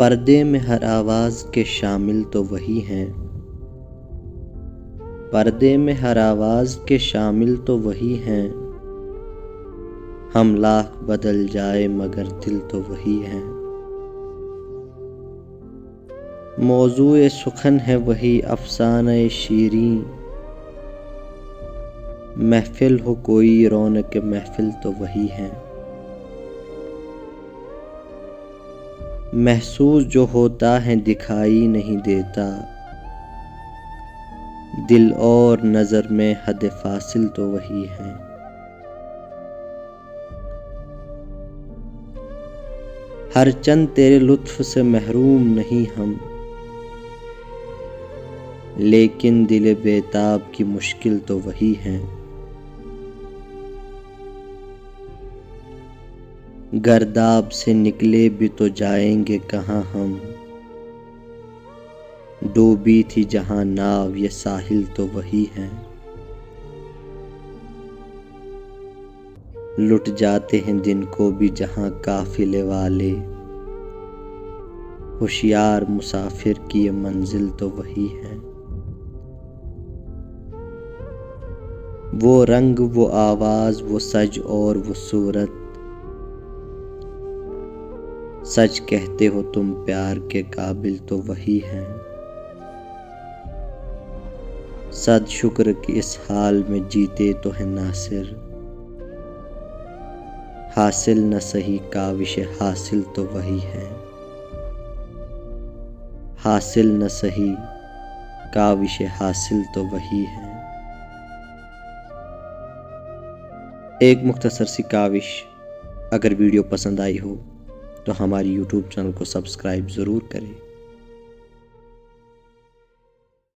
पर्दे में हर आवाज़ के शामिल तो वही हैं, पर्दे में हर आवाज़ के शामिल तो वही हैं। हम लाख बदल जाए मगर दिल तो वही हैं। मौज़ूए सुखन है वही अफ़साने शीरीं, महफ़िल हो कोई रौनक महफ़िल तो वही हैं। महसूस जो होता है दिखाई नहीं देता, दिल और नज़र में हद फासिल तो वही हैं। हर चंद तेरे लुत्फ़ से महरूम नहीं हम, लेकिन दिल बेताब की मुश्किल तो वही हैं। गर्दाब से निकले भी तो जाएंगे कहाँ हम, डूबी थी जहाँ नाव ये साहिल तो वही हैं। लुट जाते हैं दिन को भी जहाँ काफिले वाले, होशियार मुसाफिर की ये मंजिल तो वही है। वो रंग वो आवाज़ वो सज और वो सूरत, सच कहते हो तुम प्यार के काबिल तो वही हैं। सद शुक्र कि इस हाल में जीते तो है नासिर, हासिल न सही काविश हासिल तो वही है। हासिल न सही काविश हासिल तो वही है। एक मुख्तसर सी काविश। अगर वीडियो पसंद आई हो तो हमारी YouTube चैनल को सब्सक्राइब ज़रूर करें।